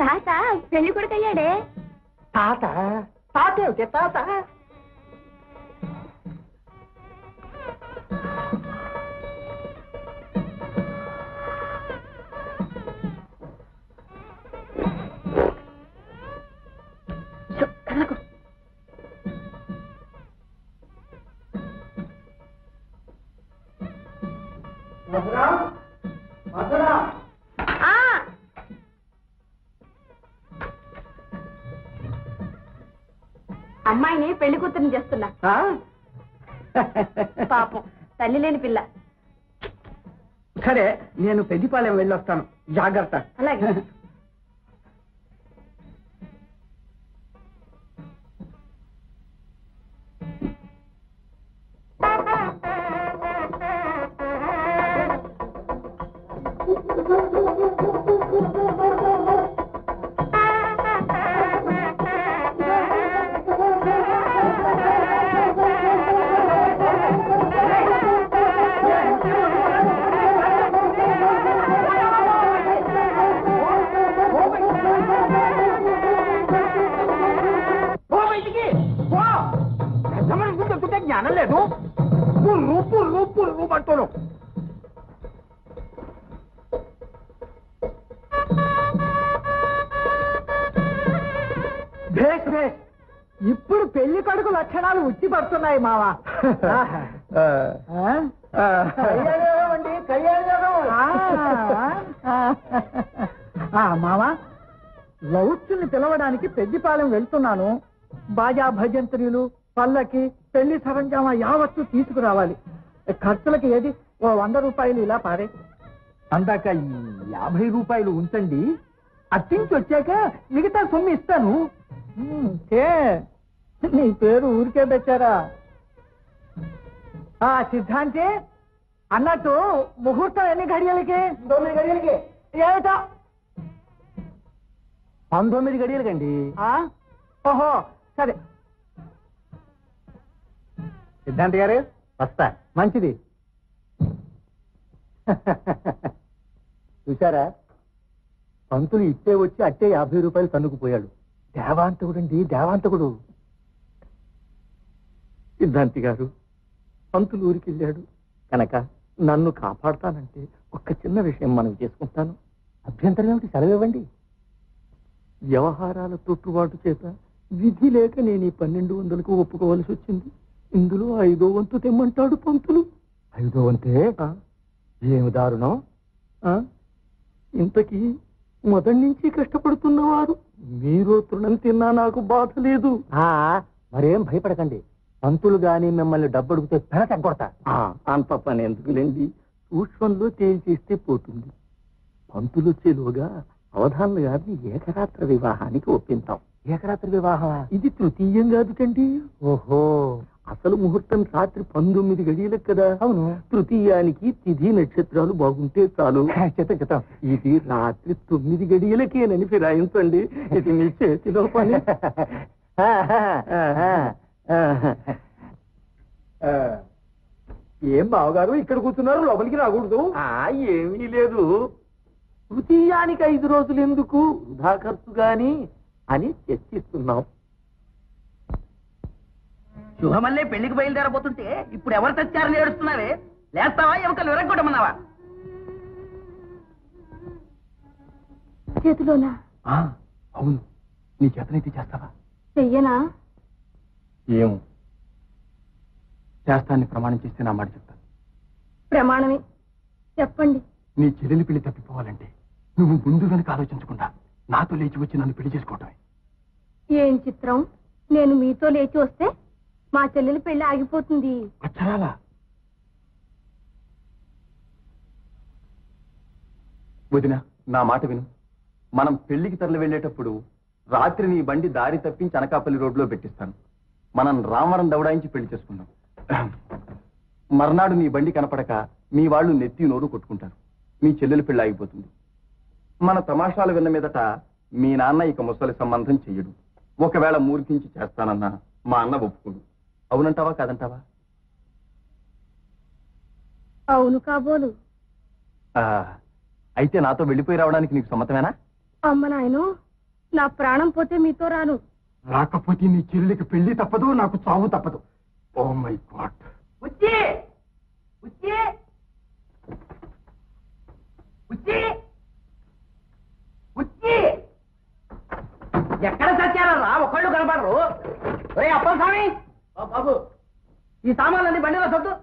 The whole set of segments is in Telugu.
తాత పెళ్లి కొడుకయ్యాడే. తాత తాత ఏమిటి తాత? అమ్మాయిని పెళ్లి కూతురిని చేస్తున్నా. పాపం తల్లి లేని పిల్ల. సరే నేను పెద్దిపాలెం వెళ్ళొస్తాను, జాగ్రత్త. అలాగే. జ్ఞానం లేదు, రూపు రూపు రూపు అంటాను. భేష్ భేష్, ఇప్పుడు పెళ్లి కొడుకు లక్షణాలు ఉచ్చి పడుతున్నాయి మావా. మావా, లౌచ్చుని పిలవడానికి పెద్దిపాలెం వెళ్తున్నాను. బాజా భజంత్రులు, పల్లకి, పెళ్లి సరంజామా యావత్తు తీసుకురావాలి. ఖర్చులకి ఏది ఓ 100 రూపాయలు ఇలా పారే. అందాక ఈ 50 రూపాయలు ఉంచండి, అట్టించి వచ్చాక మిగతా సొమ్ము ఇస్తాను. నీ పేరు ఊరికే పెట్టారా? సిద్ధాంతి అన్నట్టు ముహూర్తం ఎన్ని గడియలకి? 9 గడియలకి. ఏమిటో 19 గడియలకండి. ఓహో సరే. సిద్ధాంతి గారు వస్తా. మంచిది. చూసారా, పంతులు ఇట్టే వచ్చి అట్టే 50 రూపాయలు తన్నుకుపోయాడు. దేవాంతకుడండి, దేవాంతకుడు. సిద్ధాంతి గారు, పంతులు ఊరికి వెళ్ళాడు కనుక నన్ను కాపాడుతానంటే ఒక్క చిన్న విషయం మనం చేసుకుంటాను. అభ్యంతరం ఏమిటి? సెలవివ్వండి. వ్యవహారాల తొట్టుబాటు చేత విధి లేక నేను ఈ 1200కు ఒప్పుకోవలసి వచ్చింది. ఇందులో 5వ వంతు తెమ్మంటాడు పంతులు. 5వ వంతే? ఏమి దారుణం. ఇంతకీ మొదటి నుంచి కష్టపడుతున్నవారు మీరు తృణం తిన్నా నాకు బాధ లేదు. మరేం భయపడకండి, పంతులు గాని మిమ్మల్ని డబ్బు అడిగితే పెన తగ్గొడతా. అంత పని ఎందుకులేండి, సూక్ష్మంలో తేల్చేస్తే పోతుంది. పంతులు వచ్చేలోగా అవధానులు గారిని ఏకరాత్ర వివాహానికి ఒప్పింతాం. ఏకరాత్రి వివాహం? ఇది తృతీయం కాదు కండి. ఓహో, అసలు ముహూర్తం రాత్రి 19 గడియలకు కదా. అవును. తృతీయానికి తిథి నక్షత్రాలు బాగుంటే చాలు. చిత్తం. ఇది రాత్రి 9 గడియలకేనని ఫిరాయించండి. ఇది మీ చేతిలో పని. ఏం బావగారు ఇక్కడ కూర్చున్నారు, లోపలికి రాకూడదు? ఏమీ లేదు, తృతీయానికి 5 రోజులు ఎందుకు వృధా ఖర్చు గాని అని చర్చిస్తున్నాం. శుభమల్లే పెళ్లికి బయలుదేరబోతుంటే ఇప్పుడు ఎవరు తెచ్చారని ఏడుస్తున్నావే? లేస్తావా, ఎముకలు విరగొట్టమన్నావా? చేతిలోనా? అవును. నీ చేతనైతే చేస్తావా? చెయ్యనా? ఏం చేస్తాన్ని ప్రమాణం చేస్తే నా మాట చెప్తాను. ప్రమాణమే చెప్పండి. నీ చెల్లెలి పెళ్లి తప్పిపోవాలంటే నువ్వు ముందు వెనక ఆలోచించకుండా నాతో లేచి వచ్చి నన్ను పెళ్లి చేసుకోవటమే. ఏం చిత్రం, నేను మీతో లేచి వస్తే మా చెల్లెలి పెళ్లి ఆగిపోతుంది. అచ్చరాలా? వదిన, నా మాట విను. మనం పెళ్లికి తరలి వెళ్ళేటప్పుడు రాత్రి నీ బండి దారి తప్పించి అనకాపల్లి రోడ్లో పెట్టిస్తాను. మనం రామవరం దవడాయించి పెళ్లి చేసుకుందాం. మర్నాడు నీ బండి కనపడక మీ వాళ్ళు నెత్తి నోరు కొట్టుకుంటారు. మీ చెల్లెలు పెళ్లి ఆగిపోతుంది. మన తమాషాలు విన్న మీదట మీ నాన్న ఇక ముసలి సంబంధం చెయ్యడు. ఒకవేళ మూర్ఖించి చేస్తానన్నా మా అన్న ఒప్పుకోడు. అవునంటావా కాదంటావా? అవును కాబోలు. అయితే నాతో వెళ్ళిపోయి రావడానికి నీకు సమ్మతమేనా? అమ్మ నాయను, నా ప్రాణం పోతే మీతో రాను. రాకపోతే నీ చెల్లికి పెళ్లి తప్పదు, నాకు చావు తప్పదు. Oh my God. ఉచ్చి ఉచ్చి ఉచ్చి ఉచ్చి ఎక్కడ చచ్చారా? ఒకళ్ళు కనపడరు. రే అప్పల స్వామి, బాబు ఈ సామాన్లన్నీ బండిలో సొట్టు.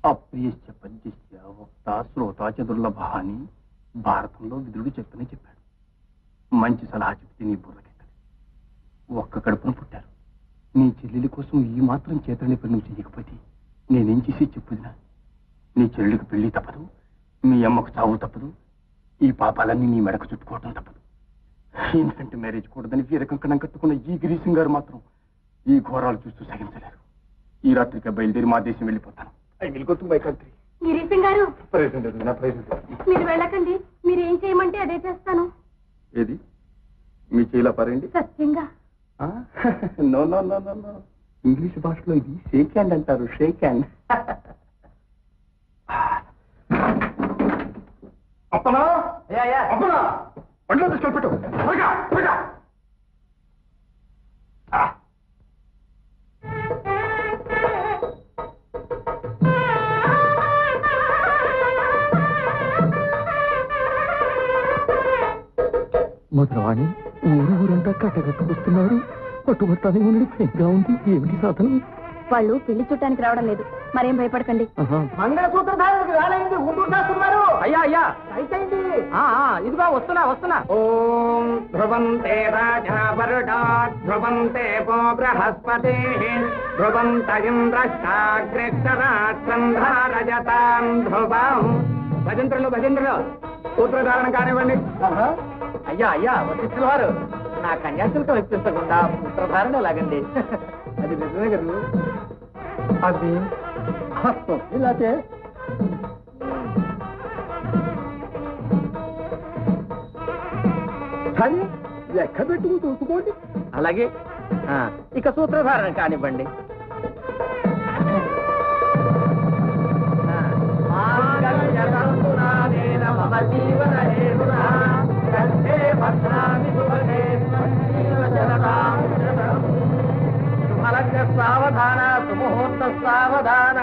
అప్రియస్య పంచస్య వక్త శ్రోత చతుర్లభ అని భారతంలో విదురుడు చెప్పాడు. మంచి సలహా చెప్తే నీ బుర్రకెక్కదు. ఒక్క కడుపున పుట్టారు. నీ చెల్లెలి కోసం ఈ మాత్రం చేతని పని నువ్వు చెయ్యకపోతే నేనేం చేసి చెప్పుదినా? నీ చెల్లెలికి పెళ్లి తప్పదు, మీ అమ్మకు చావు తప్పదు, ఈ పాపాలన్నీ నీ మెడకు చుట్టుకోవటం తప్పదు. ఇన్ఫెంట్ మ్యారేజ్ కూడదని వీరకంకణం కట్టుకున్న ఈ గిరీశం గారు మాత్రం ఈ ఘోరాలు చూస్తూ సహించలేరు. ఈ రాత్రికి బయలుదేరి మా దేశం వెళ్ళిపోతాను. I will go to my country. Girisham గారు, ప్రెసిడెంట్ మీరు వెళ్ళకండి. మీరు ఏం చేయమంటే అదే చేస్తాను. ఏది మీ చేయిలా పారండి. సత్యంగా. No no no no no, English భాషలో ఇది షేక్ హ్యాండ్ అంటారు. Shake hand. అప్పనా అప్పనా బండిలో తీసుకెళ్ళిపెట్టు. మధురవాణి, ఊరంతా కట్టగట్టుకొస్తున్నారు. పట్టుబట్టాలి ఉండేగా ఉంది. ఏమిటి సాధనం? వాళ్ళు పెళ్లి చుట్టానికి రావడం లేదు. మరేం భయపడకండి. మంగళసూత్రధారులకు వేలైంది. గుంటూరు చేస్తున్నారు. అయ్యా అయ్యా అయిపోయింది. ఇదిగో వస్తున్నా. ఓం ధ్రువంతే రాజా వరుడా ధ్రువంతే పో బృహస్పతి ధ్రువంత ఇంద్రష్టాగ్రేక్షరాజతాం ధ్రువం. భజంత్రులు సూత్రధారణ కానివ్వండి. అయ్యా వశిష్ఠుల వారు, నా కన్యాశుల్కం ఇప్పించకుండా సూత్రధారణ లాగండి. అది నిజమే కదా. అది ఇలాగే సరే, లెక్క పెట్టుకుని చూసుకోండి. అలాగే ఇక సూత్రధారణ కానివ్వండి. సావధాన సుముహూర్త సావధాన.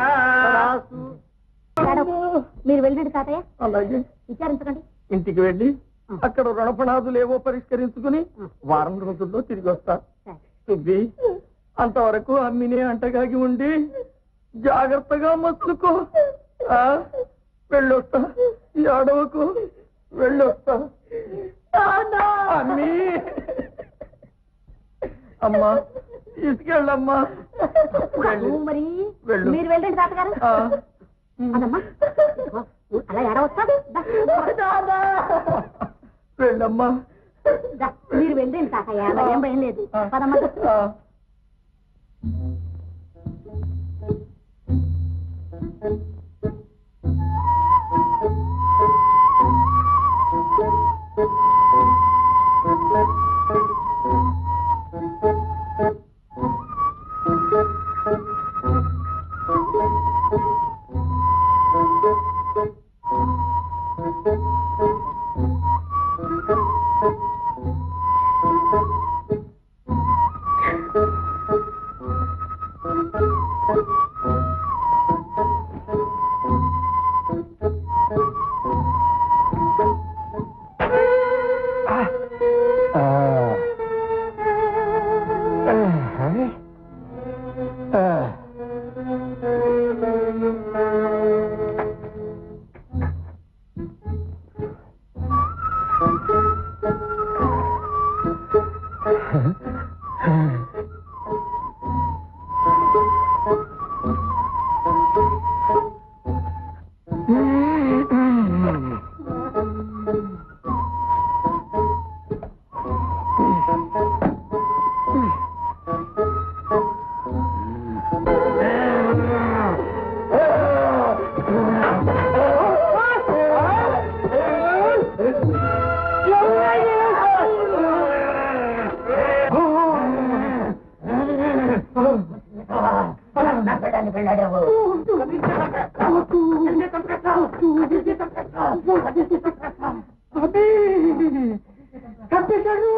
మీరు వెళ్ళండి తాతయ్య. అలాగే. విచారించకండి. ఇంటికి వెళ్ళి అక్కడ రుణపణాదులు ఏవో పరిష్కరించుకుని వారం రోజుల్లో తిరిగి వస్తా. సుబ్బి, అంతవరకు అమ్మినే అంటగాగి ఉండి జాగ్రత్తగా మసులుకో. వెళ్ళొస్తా. ఈ అడవకు వెళ్ళొస్తా. అమ్మీ, అమ్మా తీసుకెళ్ళమ్మా. మరి వెళ్ళు. మీరు వెళ్ళండి తాతగారు. అదమ్మా, అలా ఏడవచ్చా? వెళ్ళమ్మా. మీరు వెళ్ళండి తాతయ్య. ఏం భయం లేదు. పదమ్మా. వెళ్ళాడేవో తప్పేశాడు